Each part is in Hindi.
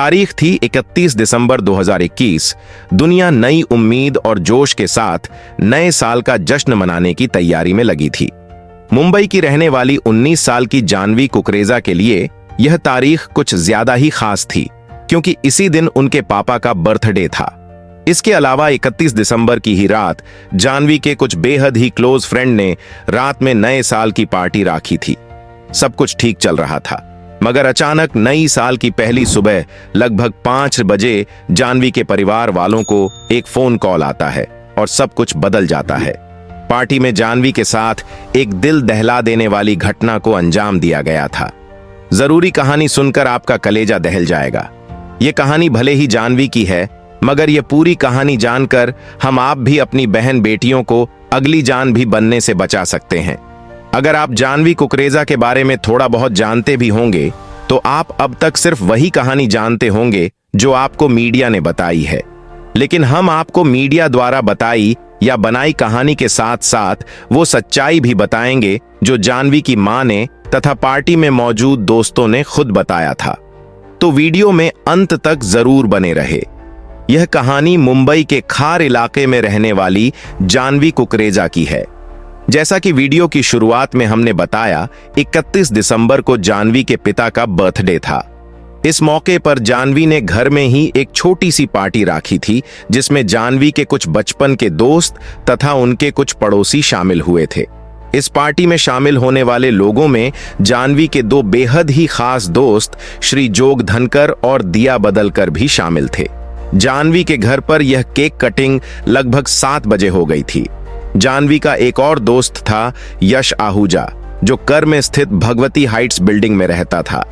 तारीख थी 31 दिसंबर 2021। दुनिया नई उम्मीद और जोश के साथ नए साल का जश्न मनाने की तैयारी में लगी थी। मुंबई की रहने वाली 19 साल की जानवी कुकरेजा के लिए यह तारीख कुछ ज्यादा ही खास थी, क्योंकि इसी दिन उनके पापा का बर्थडे था। इसके अलावा 31 दिसंबर की ही रात जानवी के कुछ बेहद ही क्लोज फ्रेंड ने रात में नए साल की पार्टी रखी थी। सब कुछ ठीक चल रहा था, मगर अचानक नई साल की पहली सुबह लगभग 5 बजे जानवी के परिवार वालों को एक फोन कॉल आता है और सब कुछ बदल जाता है। पार्टी में जानवी के साथ एक दिल दहला देने वाली घटना को अंजाम दिया गया था। जरूरी कहानी सुनकर आपका कलेजा दहल जाएगा। ये कहानी भले ही जानवी की है, मगर ये पूरी कहानी जानकर हम आप भी अपनी बहन बेटियों को अगली जान भी बनने से बचा सकते हैं। अगर आप जानवी कुकरेजा के बारे में थोड़ा बहुत जानते भी होंगे, तो आप अब तक सिर्फ वही कहानी जानते होंगे जो आपको मीडिया ने बताई है। लेकिन हम आपको मीडिया द्वारा बताई या बनाई कहानी के साथ साथ वो सच्चाई भी बताएंगे जो जानवी की मां ने तथा पार्टी में मौजूद दोस्तों ने खुद बताया था। तो वीडियो में अंत तक जरूर बने रहे। यह कहानी मुंबई के खार इलाके में रहने वाली जानवी कुकरेजा की है। जैसा कि वीडियो की शुरुआत में हमने बताया, 31 दिसंबर को जानवी के पिता का बर्थडे था। इस मौके पर जानवी ने घर में ही एक छोटी सी पार्टी रखी थी, जिसमें जानवी के कुछ बचपन के दोस्त तथा उनके कुछ पड़ोसी शामिल हुए थे। इस पार्टी में शामिल होने वाले लोगों में जानवी के 2 बेहद ही खास दोस्त श्री जोग धनकर और दिया बदलकर भी शामिल थे। जानवी के घर पर यह केक कटिंग लगभग 7 बजे हो गई थी। जानवी का एक और दोस्त था यश आहूजा, जो कर में स्थित भगवती हाइट्स बिल्डिंग में रहता था।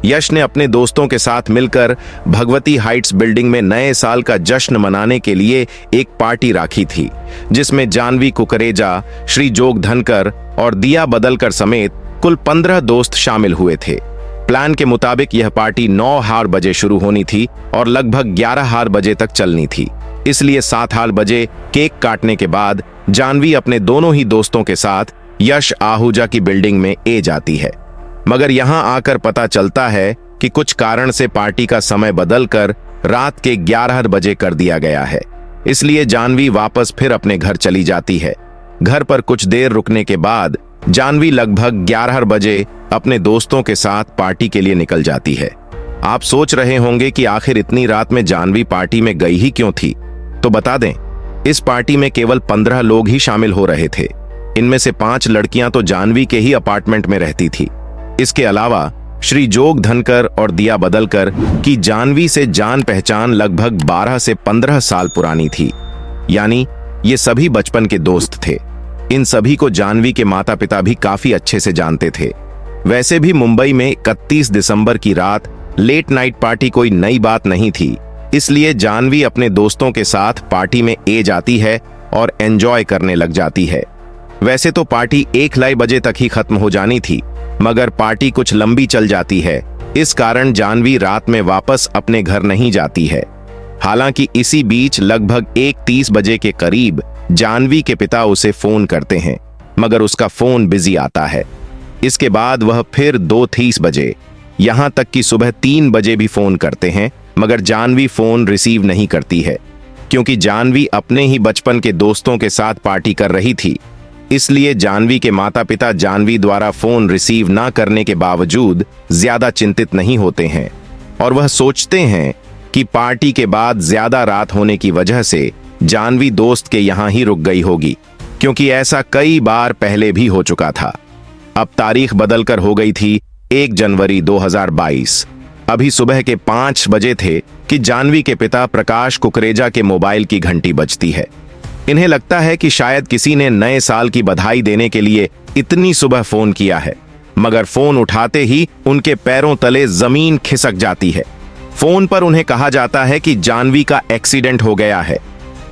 यश ने अपने दोस्तों के साथ मिलकर भगवती हाइट्स बिल्डिंग में नए साल का जश्न मनाने के लिए एक पार्टी रखी थी, जिसमें जानवी कुकरेजा, श्री जोग धनकर और दिया बदलकर समेत कुल 15 दोस्त शामिल हुए थे। प्लान के मुताबिक यह पार्टी 9 बजे शुरू होनी थी और लगभग 11 बजे तक चलनी थी। इसलिए 7 बजे केक काटने के बाद जानवी अपने दोनों ही दोस्तों के साथ यश आहूजा की बिल्डिंग में जाती है। मगर यहां आकर पता चलता है कि कुछ कारण से पार्टी का समय बदलकर रात के 11 बजे कर दिया गया है। इसलिए जानवी वापस फिर अपने घर चली जाती है। घर पर कुछ देर रुकने के बाद जानवी लगभग 11 बजे अपने दोस्तों के साथ पार्टी के लिए निकल जाती है। आप सोच रहे होंगे कि आखिर इतनी रात में जानवी पार्टी में गई ही क्यों थी? तो बता दें, इस पार्टी में केवल 15 लोग ही शामिल हो रहे थे। इनमें से 5 लड़कियां तो जानवी के ही अपार्टमेंट में रहती थी। इसके अलावा श्री जोग धनकर और दिया बदलकर की जानवी से जान पहचान लगभग 12 से 15 साल पुरानी थी, यानी ये सभी बचपन के दोस्त थे। इन सभी को जानवी के माता पिता भी काफी अच्छे से जानते थे। वैसे भी मुंबई में 31 दिसंबर की रात लेट नाइट पार्टी कोई नई बात नहीं थी, इसलिए जानवी अपने दोस्तों के साथ पार्टी में जाती है और एंजॉय करने लग जाती है। वैसे तो पार्टी 1 बजे तक ही खत्म हो जानी थी, मगर पार्टी कुछ लंबी चल जाती है। इस कारण जानवी रात में वापस अपने घर नहीं जाती है। हालांकि इसी बीच लगभग 1:30 बजे के करीब जानवी के पिता उसे फोन करते हैं, मगर उसका फोन बिजी आता है। इसके बाद वह फिर 2:30 बजे, यहां तक कि सुबह 3 बजे भी फोन करते हैं, मगर जानवी फोन रिसीव नहीं करती है, क्योंकि जानवी अपने ही बचपन के दोस्तों के साथ पार्टी कर रही थी। इसलिए जानवी के माता पिता जानवी द्वारा फोन रिसीव ना करने के बावजूद ज्यादा चिंतित नहीं होते हैं और वह सोचते हैं कि पार्टी के बाद ज्यादा रात होने की वजह से जानवी दोस्त के यहां ही रुक गई होगी, क्योंकि ऐसा कई बार पहले भी हो चुका था। अब तारीख बदलकर हो गई थी 1 जनवरी 2022। अभी सुबह के 5 बजे थे कि जानवी के पिता प्रकाश कुकरेजा के मोबाइल की घंटी बजती है। इन्हें लगता है कि शायद किसी ने नए साल की बधाई देने के लिए इतनी सुबह फोन किया है, मगर फोन उठाते ही उनके पैरों तले जमीन खिसक जाती है। फोन पर उन्हें कहा जाता है कि जानवी का एक्सीडेंट हो गया है।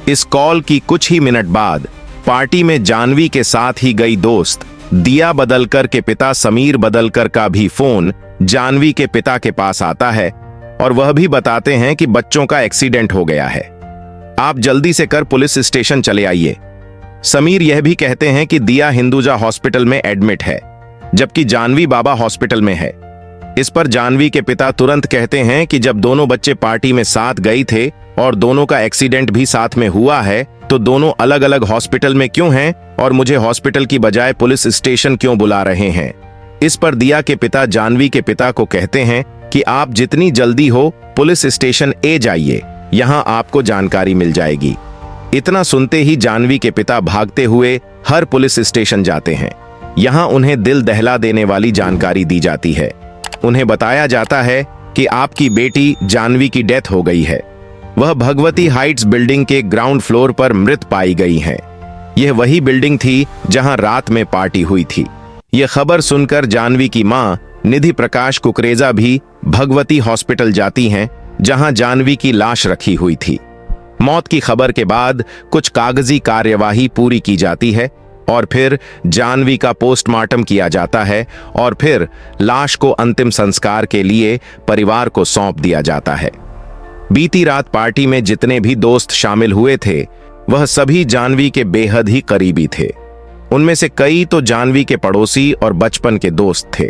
इस कॉल की कुछ ही मिनट बाद पार्टी में जानवी के साथ ही गई दोस्त दिया बदलकर के पिता समीर बदलकर का भी फोन जानवी के पिता के पास आता है और वह भी बताते हैं कि बच्चों का एक्सीडेंट हो गया है, आप जल्दी से कर पुलिस स्टेशन चले आइए। समीर यह भी कहते हैं कि दिया हिंदुजा हॉस्पिटल में एडमिट है, जबकि जानवी बाबा हॉस्पिटल में है। इस पर जानवी के पिता तुरंत कहते हैं कि जब दोनों बच्चे पार्टी में साथ गए थे और दोनों का एक्सीडेंट भी साथ में हुआ है, तो दोनों अलग अलग हॉस्पिटल में क्यों हैं और मुझे हॉस्पिटल की बजाय पुलिस स्टेशन क्यों बुला रहे हैं। इस पर दिया के पिता जानवी के पिता को कहते हैं कि आप जितनी जल्दी हो पुलिस स्टेशन ए जाइए, यहाँ आपको जानकारी मिल जाएगी। इतना सुनते ही जानवी के पिता भागते हुए हर पुलिस स्टेशन जाते हैं। यहाँ उन्हें दिल दहला देने वाली जानकारी दी जाती है। उन्हें बताया जाता है कि आपकी बेटी जानवी की डेथ हो गई है। वह भगवती हाइट्स बिल्डिंग के ग्राउंड फ्लोर पर मृत पाई गई हैं। यह वही बिल्डिंग थी जहां रात में पार्टी हुई थी। यह खबर सुनकर जानवी की मां निधि प्रकाश कुकरेजा भी भगवती हॉस्पिटल जाती हैं, जहां जानवी की लाश रखी हुई थी। मौत की खबर के बाद कुछ कागजी कार्यवाही पूरी की जाती है और फिर जानवी का पोस्टमार्टम किया जाता है और फिर लाश को अंतिम संस्कार के लिए परिवार को सौंप दिया जाता है। बीती रात पार्टी में जितने भी दोस्त शामिल हुए थे, वह सभी जानवी के बेहद ही करीबी थे। उनमें से कई तो जानवी के पड़ोसी और बचपन के दोस्त थे।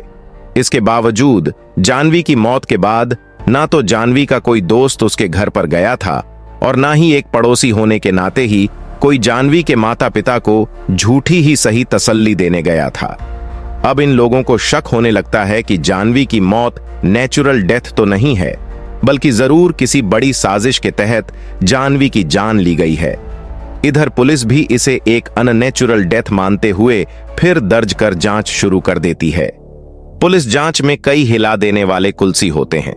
इसके बावजूद जानवी की मौत के बाद ना तो जानवी का कोई दोस्त उसके घर पर गया था और ना ही एक पड़ोसी होने के नाते ही कोई जानवी के माता पिता को झूठी ही सही तसल्ली देने गया था। अब इन लोगों को शक होने लगता है कि जानवी की मौत नेचुरल डेथ तो नहीं है, बल्कि जरूर किसी बड़ी साजिश के तहत जानवी की जान ली गई है। इधर पुलिस भी इसे एक अननेचुरल डेथ मानते हुए फिर दर्ज कर जांच शुरू कर देती है। पुलिस जांच में कई हिला देने वाले कुलसी होते हैं।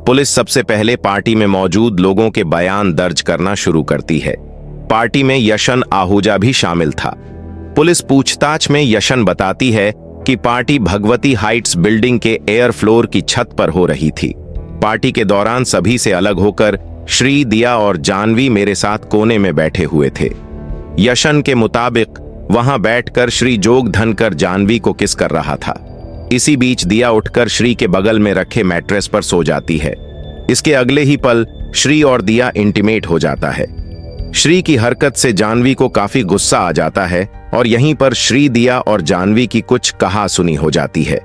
पुलिस सबसे पहले पार्टी में मौजूद लोगों के बयान दर्ज करना शुरू करती है। पार्टी में यशन आहूजा भी शामिल था। पुलिस पूछताछ में यशन बताती है कि पार्टी भगवती हाइट्स बिल्डिंग के एयर फ्लोर की छत पर हो रही थी। पार्टी के दौरान सभी से अलग होकर श्री, दिया और जानवी मेरे साथ कोने में बैठे हुए थे। यशन के मुताबिक वहां बैठकर श्री जोग धनकर जानवी को किस कर रहा था। इसी बीच दिया उठकर श्री के बगल में रखे मैट्रेस पर सो जाती है। इसके अगले ही पल श्री और दिया इंटीमेट हो जाता है। श्री की हरकत से जानवी को काफी गुस्सा आ जाता है और यहीं पर श्री, दिया और जानवी की कुछ कहा सुनी हो जाती है।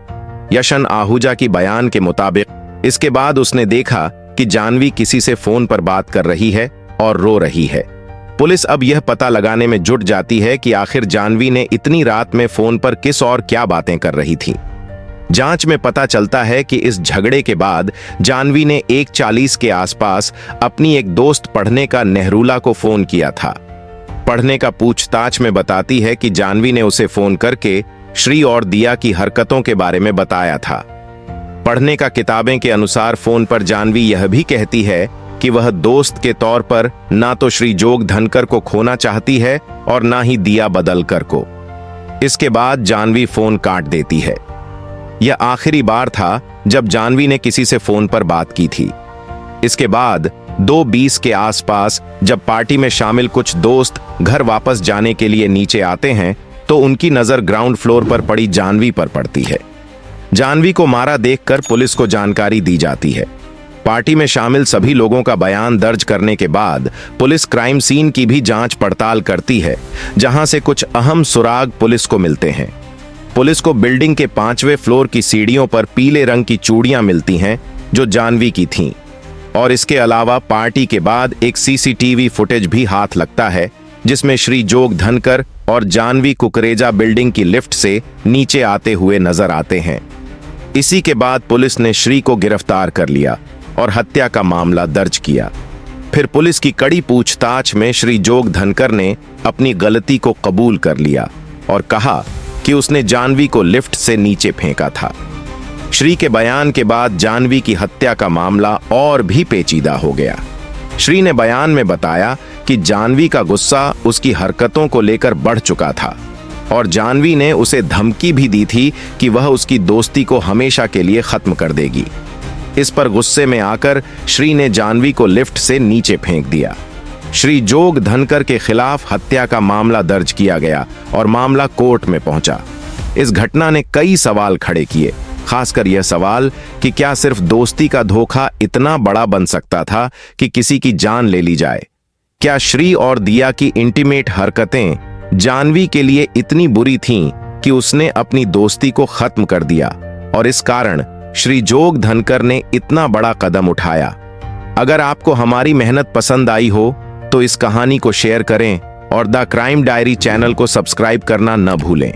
यशन आहूजा की बयान के मुताबिक इसके बाद उसने देखा कि जानवी किसी से फोन पर बात कर रही है और रो रही है। पुलिस अब यह पता लगाने में जुट जाती है कि आखिर जानवी ने इतनी रात में फोन पर किस और क्या बातें कर रही थी। जांच में पता चलता है कि इस झगड़े के बाद जानवी ने 1:40 के आसपास अपनी एक दोस्त पढ़ने का नेहरूला को फोन किया था। पढ़ने का पूछताछ में बताती है कि जानवी ने उसे फोन करके श्री और दिया की हरकतों के बारे में बताया था। पढ़ने का किताबें के अनुसार फोन पर जानवी यह भी कहती है कि वह दोस्त के तौर पर ना तो श्री जोग धनकर को खोना चाहती है और ना ही दिया बदलकर को। इसके बाद जानवी फोन काट देती है। यह आखिरी बार था जब जानवी ने किसी से फोन पर बात की थी। इसके बाद 2:20 के आसपास जब पार्टी में शामिल कुछ दोस्त घर वापस जाने के लिए नीचे आते हैं, तो उनकी नजर ग्राउंड फ्लोर पर पड़ी जानवी पर पड़ती है। जानवी को मारा देखकर पुलिस को जानकारी दी जाती है। पार्टी में शामिल सभी लोगों का बयान दर्ज करने के बाद पुलिस क्राइम सीन की भी जांच पड़ताल करती है, जहां से कुछ अहम सुराग पुलिस को मिलते हैं। पुलिस को बिल्डिंग के 5वें फ्लोर की सीढ़ियों पर पीले रंग की चूड़ियां मिलती हैं, जो जानवी की थीं। और इसके अलावा पार्टी के बाद एक सीसीटीवी फुटेज भी हाथ लगता है, जिसमें श्री जोग धनकर और जानवी कुकरेजा बिल्डिंग की लिफ्ट से नीचे आते हुए नजर आते हैं। इसी के बाद पुलिस ने श्री को गिरफ्तार कर लिया और हत्या का मामला दर्ज किया। फिर पुलिस की कड़ी पूछताछ में श्री जोग धनकर ने अपनी गलती को कबूल कर लिया और कहा कि उसने जानवी को लिफ्ट से नीचे फेंका था। श्री के बयान के बाद जानवी की हत्या का मामला और भी पेचीदा हो गया। श्री ने बयान में बताया कि जानवी का गुस्सा उसकी हरकतों को लेकर बढ़ चुका था और जानवी ने उसे धमकी भी दी थी कि वह उसकी दोस्ती को हमेशा के लिए खत्म कर देगी। इस पर गुस्से में आकर श्री ने जानवी को लिफ्ट से नीचे फेंक दिया। श्री जोग धनकर के खिलाफ हत्या का मामला दर्ज किया गया और मामला कोर्ट में पहुंचा। इस घटना ने कई सवाल खड़े किए, खासकर यह सवाल कि क्या सिर्फ दोस्ती का धोखा इतना बड़ा बन सकता था कि किसी की जान ले ली जाए। क्या श्री और दिया की इंटीमेट हरकतें जानवी के लिए इतनी बुरी थीं कि उसने अपनी दोस्ती को खत्म कर दिया और इस कारण श्री जोग धनकर ने इतना बड़ा कदम उठाया। अगर आपको हमारी मेहनत पसंद आई हो तो इस कहानी को शेयर करें और द क्राइम डायरी चैनल को सब्सक्राइब करना न भूलें।